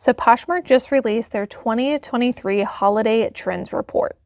So Poshmark just released their 2023 Holiday Trends Report.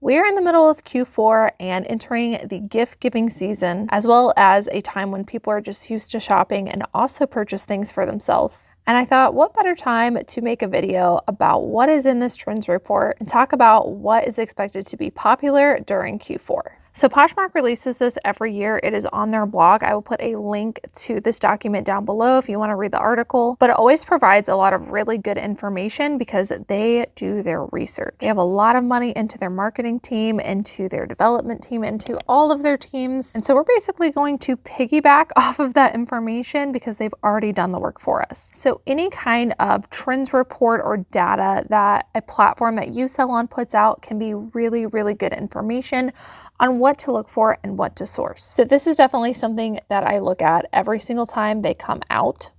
We're in the middle of Q4 and entering the gift-giving season, as well as a time when people are just used to shopping and also purchase things for themselves. And I thought, what better time to make a video about what is in this trends report and talk about what is expected to be popular during Q4. So Poshmark releases this every year. It is on their blog. I will put a link to this document down below if you want to read the article, but it always provides a lot of really good information because they do their research. They have a lot of money into their marketing team, into their development team, into all of their teams. And so we're basically going to piggyback off of that information because they've already done the work for us. So any kind of trends report or data that a platform that you sell on puts out can be really, really good information on what to look for and what to source. So this is definitely something that I look at every single time they come out.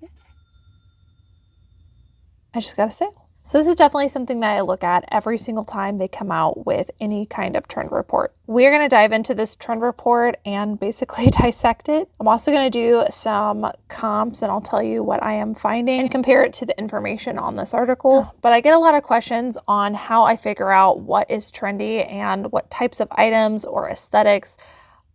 I just gotta say. So this is definitely something that I look at every single time they come out with any kind of trend report. We're going to dive into this trend report and basically dissect it. I'm also going to do some comps and I'll tell you what I am finding and compare it to the information on this article. But I get a lot of questions on how I figure out what is trendy and what types of items or aesthetics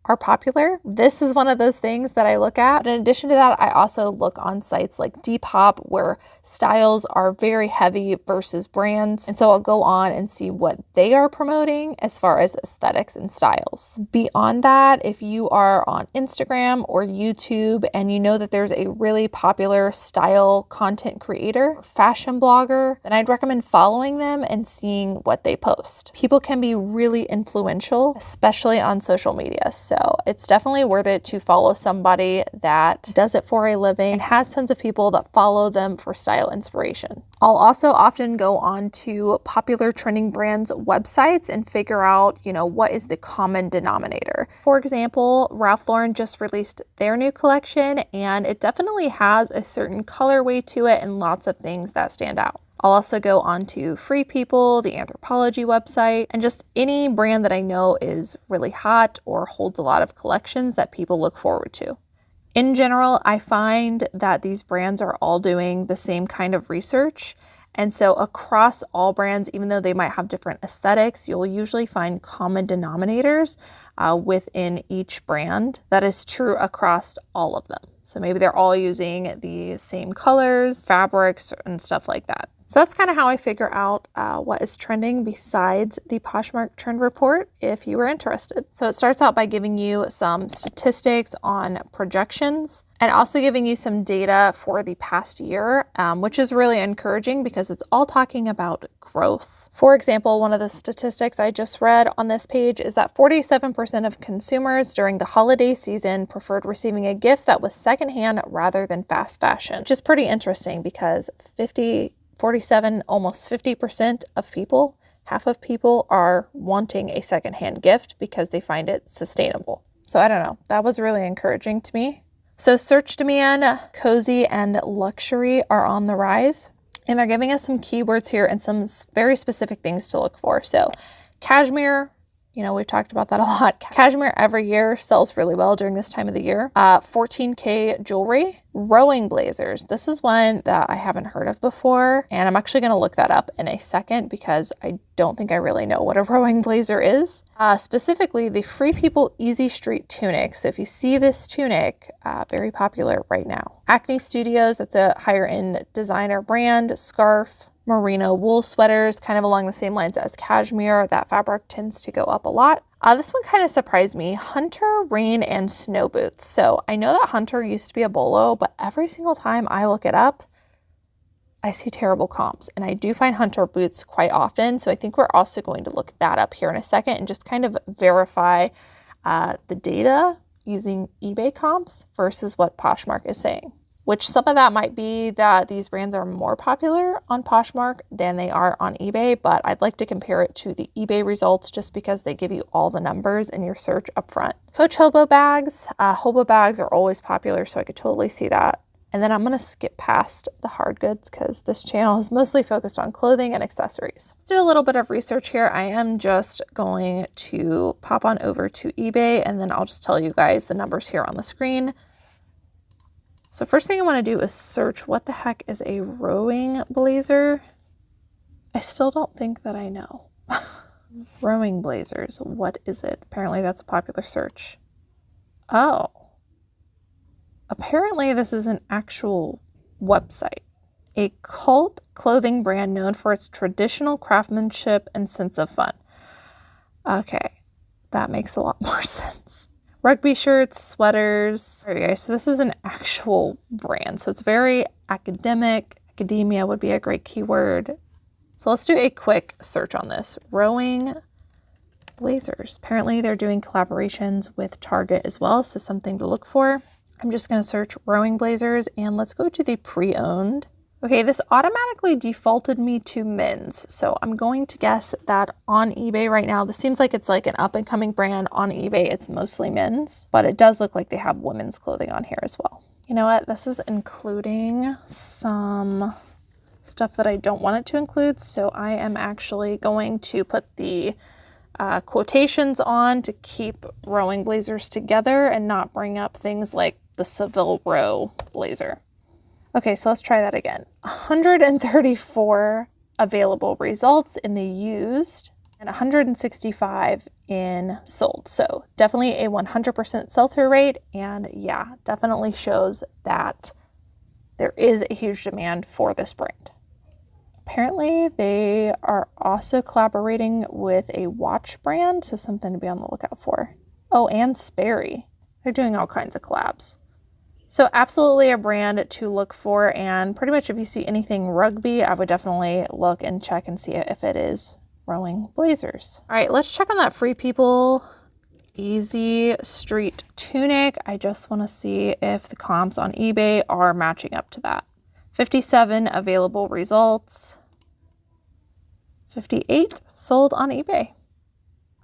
are popular. This is one of those things that I look at. But in addition to that, I also look on sites like Deop where styles are very heavy versus brands. And so I'll go on and see what they are promoting as far as aesthetics and styles. Beyond that, if you are on Instagram or YouTube and you know that there's a really popular style content creator, fashion blogger, then I'd recommend following them and seeing what they post. People can be really influential, especially on social media. So it's definitely worth it to follow somebody that does it for a living and has tons of people that follow them for style inspiration. I'll also often go on to popular trending brands' websites and figure out, what is the common denominator. For example, Ralph Lauren just released their new collection and it definitely has a certain colorway to it and lots of things that stand out. I'll also go on to Free People, the Anthropology website, and just any brand that I know is really hot or holds a lot of collections that people look forward to. In general, I find that these brands are all doing the same kind of research. And so across all brands, even though they might have different aesthetics, you'll usually find common denominators within each brand. That is true across all of them. So maybe they're all using the same colors, fabrics, and stuff like that. So that's kind of how I figure out what is trending besides the Poshmark trend report if you were interested. So it starts out by giving you some statistics on projections and also giving you some data for the past year, which is really encouraging because it's all talking about growth. For example, one of the statistics I just read on this page is that 47% of consumers during the holiday season preferred receiving a gift that was secondhand rather than fast fashion, which is pretty interesting because 47, almost 50% of people, half of people are wanting a secondhand gift because they find it sustainable. So I don't know, that was really encouraging to me. So search demand, cozy, and luxury are on the rise. And they're giving us some keywords here and some very specific things to look for. So cashmere, we've talked about that a lot. Cashmere every year sells really well during this time of the year. 14K jewelry, rowing blazers. This is one that I haven't heard of before. And I'm actually going to look that up in a second because I don't think I really know what a rowing blazer is. Specifically, the Free People Easy Street tunic. So if you see this tunic, very popular right now. Acne Studios, that's a higher end designer brand. Scarf. Merino wool sweaters, kind of along the same lines as cashmere. That fabric tends to go up a lot. This one kind of surprised me. Hunter rain and snow boots. So I know that Hunter used to be a bolo, but every single time I look it up, I see terrible comps. And I do find Hunter boots quite often. So I think we're also going to look that up here in a second and just kind of verify the data using eBay comps versus what Poshmark is saying. Which some of that might be that these brands are more popular on Poshmark than they are on eBay, but I'd like to compare it to the eBay results just because they give you all the numbers in your search up front. Coach hobo bags. Hobo bags are always popular, so I could totally see that. And then I'm going to skip past the hard goods because this channel is mostly focused on clothing and accessories. Let's do a little bit of research here. I am just going to pop on over to eBay and then I'll just tell you guys the numbers here on the screen. So first thing I want to do is search what the heck is a rowing blazer. I still don't think that I know. Rowing blazers, what is it? Apparently that's a popular search. Oh. Apparently this is an actual website. A cult clothing brand known for its traditional craftsmanship and sense of fun. Okay, that makes a lot more sense. Rugby shirts, sweaters. There you go. So this is an actual brand. So it's very academic. Academia would be a great keyword. So let's do a quick search on this. Rowing blazers. Apparently they're doing collaborations with Target as well. So something to look for. I'm just going to search rowing blazers and let's go to the pre-owned. Okay, this automatically defaulted me to men's. So I'm going to guess that on eBay right now, this seems like it's like an up and coming brand. On eBay, it's mostly men's, but it does look like they have women's clothing on here as well. You know what? This is including some stuff that I don't want it to include. So I am actually going to put the quotations on to keep rowing blazers together and not bring up things like the Seville row blazer. Okay, so let's try that again. 134 available results in the used and 165 in sold. So definitely a 100% sell-through rate. And yeah, definitely shows that there is a huge demand for this brand. Apparently they are also collaborating with a watch brand, so something to be on the lookout for. Oh, and Sperry. They're doing all kinds of collabs. So absolutely a brand to look for, and pretty much if you see anything rugby, I would definitely look and check and see if it is rowing blazers. All right, let's check on that Free People Easy Street tunic. I just want to see if the comps on eBay are matching up to that. 57 available results. 58 sold on eBay.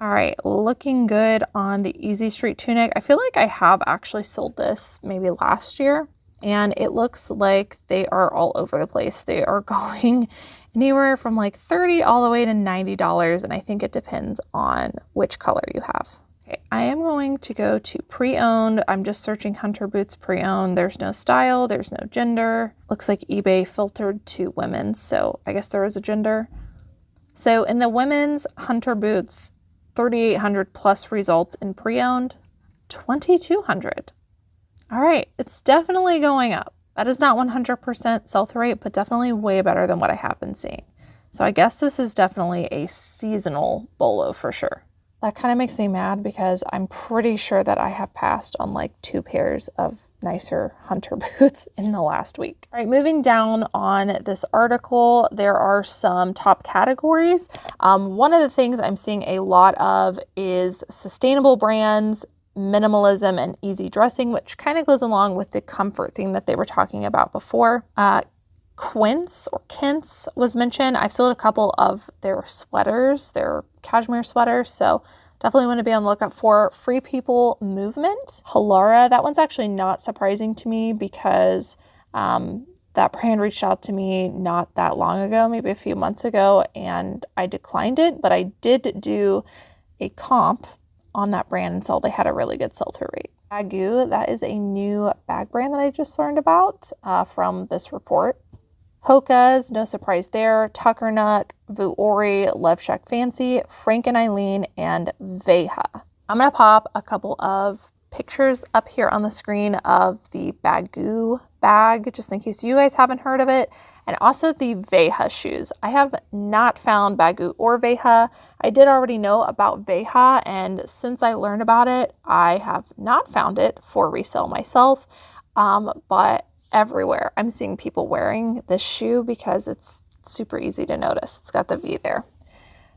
All right, looking good on the Easy Street tunic. I feel like I have actually sold this maybe last year, and it looks like they are all over the place. They are going anywhere from like $30 all the way to $90, and I think it depends on which color you have. Okay, I am going to go to pre-owned. I'm just searching Hunter Boots pre-owned. There's no style, there's no gender. Looks like eBay filtered to women's, so I guess there is a gender. So in the women's Hunter Boots, 3,800 plus results in pre-owned, 2,200. All right, it's definitely going up. That is not 100% sell-through rate, but definitely way better than what I have been seeing. So I guess this is definitely a seasonal bolo for sure. That kind of makes me mad because I'm pretty sure that I have passed on like 2 pairs of nicer Hunter boots in the last week. All right, moving down on this article, there are some top categories. One of the things I'm seeing a lot of is sustainable brands, minimalism, and easy dressing, which kind of goes along with the comfort theme that they were talking about before. Quince or Quince was mentioned. I've sold a couple of their sweaters, their cashmere sweaters, so definitely want to be on the lookout for Free People Movement. Halara, that one's actually not surprising to me because that brand reached out to me not that long ago, maybe a few months ago, and I declined it, but I did do a comp on that brand and saw they had a really good sell-through rate. Baggu, that is a new bag brand that I just learned about from this report. Hoka's, no surprise there. Tuckernuck, Vuori, Love Shack Fancy, Frank and Eileen, and Veja. I'm going to pop a couple of pictures up here on the screen of the Baggu bag, just in case you guys haven't heard of it, and also the Veja shoes. I have not found Baggu or Veja. I did already know about Veja, and since I learned about it, I have not found it for resale myself, but everywhere I'm seeing people wearing this shoe because it's super easy to notice. It's got the V there.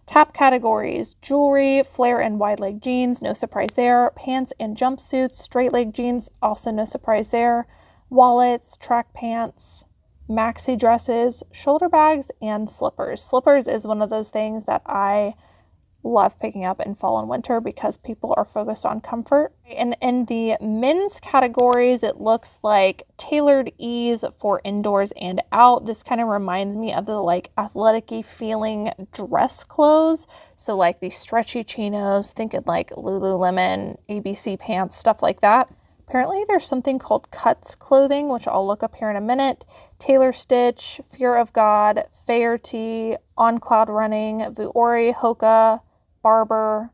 Top categories: jewelry, flare and wide leg jeans, no surprise there. Pants and jumpsuits, straight leg jeans, also no surprise there. Wallets, track pants, maxi dresses, shoulder bags, and slippers. Slippers is one of those things that I love picking up in fall and winter because people are focused on comfort. And in the men's categories, it looks like tailored ease for indoors and out. This kind of reminds me of the like athletic-y feeling dress clothes. So like these stretchy chinos, thinking like Lululemon, ABC pants, stuff like that. Apparently there's something called Cuts clothing, which I'll look up here in a minute. Tailor Stitch, Fear of God, Fairty, On Cloud Running, Vuori, Hoka, Barber,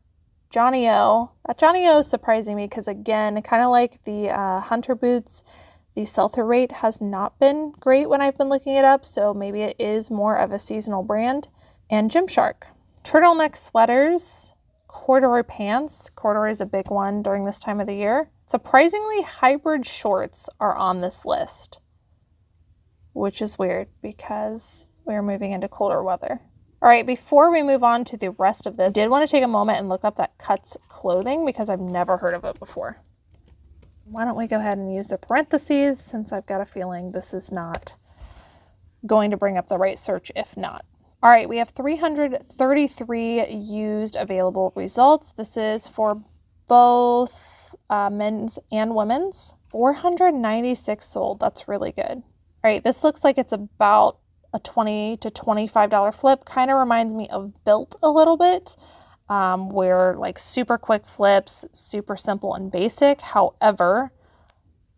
Johnny O. That Johnny O is surprising me because, again, kind of like the Hunter boots, the sell-through rate has not been great when I've been looking it up, so maybe it is more of a seasonal brand. And Gymshark. Turtleneck sweaters, corduroy pants. Corduroy is a big one during this time of the year. Surprisingly, hybrid shorts are on this list, which is weird because we're moving into colder weather. All right, before we move on to the rest of this, I did want to take a moment and look up that Cuts clothing because I've never heard of it before. Why don't we go ahead and use the parentheses since I've got a feeling this is not going to bring up the right search if not. All right, we have 333 used available results. This is for both men's and women's. 496 sold. That's really good. All right, this looks like it's about a $20 to $25 flip. Kind of reminds me of Built a little bit, where like super quick flips, super simple and basic. However,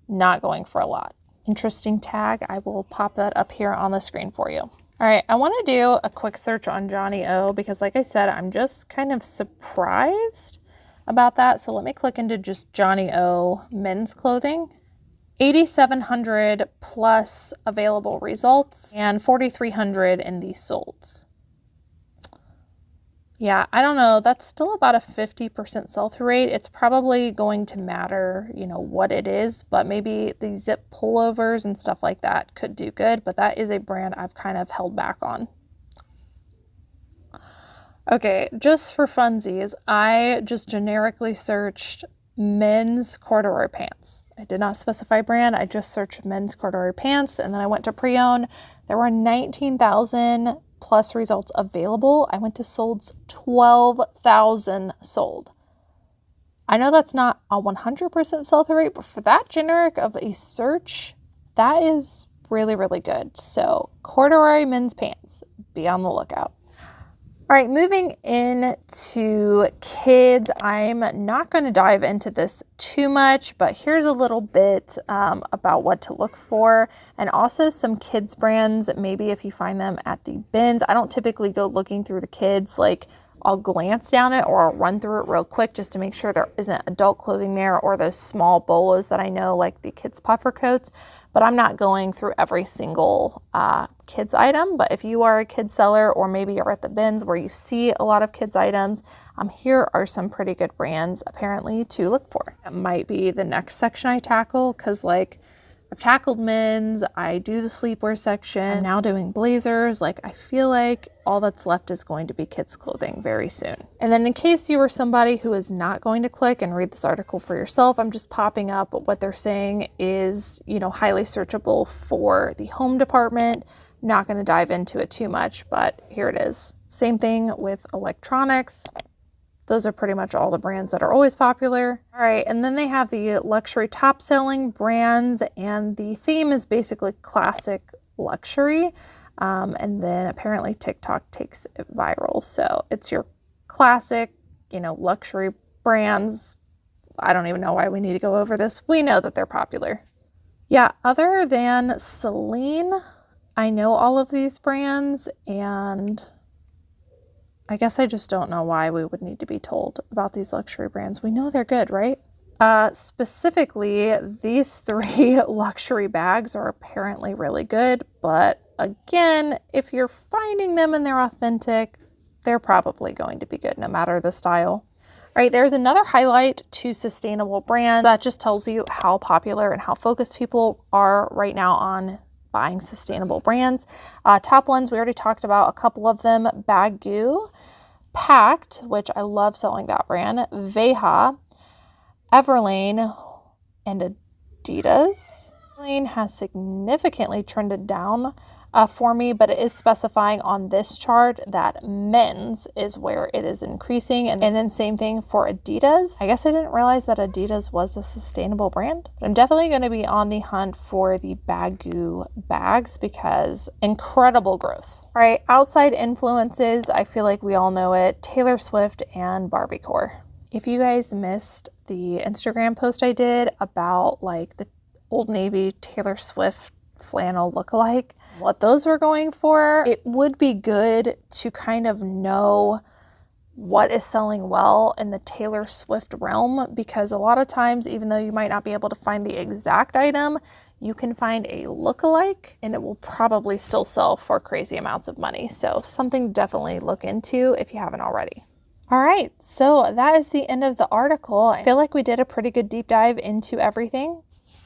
not going for a lot. Interesting tag. I will pop that up here on the screen for you. All right, I want to do a quick search on Johnny O because like I said, I'm just kind of surprised about that. So let me click into just Johnny O men's clothing. 8,700 plus available results and 4,300 in the solds. Yeah, I don't know. That's still about a 50% sell-through rate. It's probably going to matter, you know, what it is, but maybe the zip pullovers and stuff like that could do good, but that is a brand I've kind of held back on. Okay, just for funsies, I just generically searched men's corduroy pants. I did not specify brand. I just searched men's corduroy pants, and then I went to pre-owned. There were 19,000 plus results available. I went to solds, 12,000 sold. I know that's not a 100% sell-through rate, but for that generic of a search, that is really, really good. So corduroy men's pants, be on the lookout. All right, moving into kids, I'm not going to dive into this too much, but here's a little bit about what to look for, and also some kids brands, maybe if you find them at the bins. I don't typically go looking through the kids, like I'll glance down it or I'll run through it real quick just to make sure there isn't adult clothing there or those small bolos that I know, like the kids puffer coats, but I'm not going through every single kids item. But if you are a kids seller or maybe you're at the bins where you see a lot of kids items, here are some pretty good brands apparently to look for. It might be the next section I tackle because like I've tackled men's, I do the sleepwear section, I'm now doing blazers. Like I feel like all that's left is going to be kids clothing very soon. And then in case you were somebody who is not going to click and read this article for yourself, I'm just popping up what they're saying is, you know, highly searchable for the home department. Not going to dive into it too much, but here it is. Same thing with electronics. Those are pretty much all the brands that are always popular. All right, and then they have the luxury top selling brands, and the theme is basically classic luxury. And then apparently TikTok takes it viral. So it's your classic, you know, luxury brands. I don't even know why we need to go over this. We know that they're popular. Yeah, other than Celine, I know all of these brands, and I guess I just don't know why we would need to be told about these luxury brands. We know they're good, right? Specifically, these 3 luxury bags are apparently really good, but again, if you're finding them and they're authentic, they're probably going to be good no matter the style. All right, there's another highlight to sustainable brands that just tells you how popular and how focused people are right now on buying sustainable brands. Top ones, we already talked about a couple of them. Baggu, Pact, which I love selling that brand, Veja, Everlane, and Adidas. Elaine has significantly trended down for me, but it is specifying on this chart that men's is where it is increasing. And then same thing for Adidas. I guess I didn't realize that Adidas was a sustainable brand, but I'm definitely going to be on the hunt for the Baggu bags because incredible growth. All right, outside influences, I feel like we all know it, Taylor Swift and Barbiecore. If you guys missed the Instagram post I did about like the Old Navy Taylor Swift flannel lookalike, what those were going for. It would be good to kind of know what is selling well in the Taylor Swift realm, because a lot of times, even though you might not be able to find the exact item, you can find a lookalike and it will probably still sell for crazy amounts of money. So something to definitely look into if you haven't already. All right, so that is the end of the article. I feel like we did a pretty good deep dive into everything.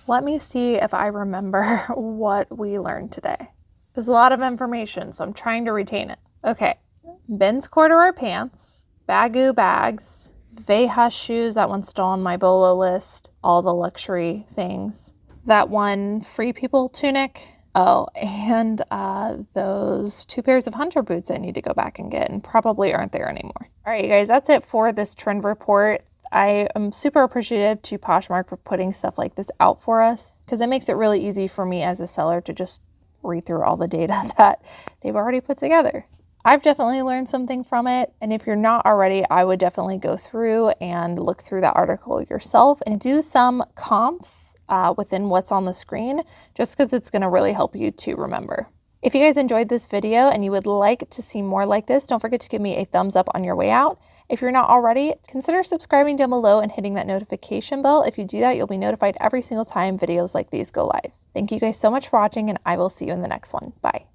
Let me see if I remember what we learned today. There's a lot of information, so I'm trying to retain it. Okay, Ben's corduroy pants, Baggu bags, Veja shoes, that one's still on my Bolo list, all the luxury things. That one Free People tunic. Oh, and those 2 pairs of hunter boots I need to go back and get and probably aren't there anymore. All right, you guys, that's it for this trend report. I am super appreciative to Poshmark for putting stuff like this out for us, because it makes it really easy for me as a seller to just read through all the data that they've already put together. I've definitely learned something from it, and if you're not already, I would definitely go through and look through that article yourself and do some comps within what's on the screen, just because it's going to really help you to remember. If you guys enjoyed this video and you would like to see more like this, don't forget to give me a thumbs up on your way out. If you're not already, consider subscribing down below and hitting that notification bell. If you do that, you'll be notified every single time videos like these go live. Thank you guys so much for watching, and I will see you in the next one. Bye.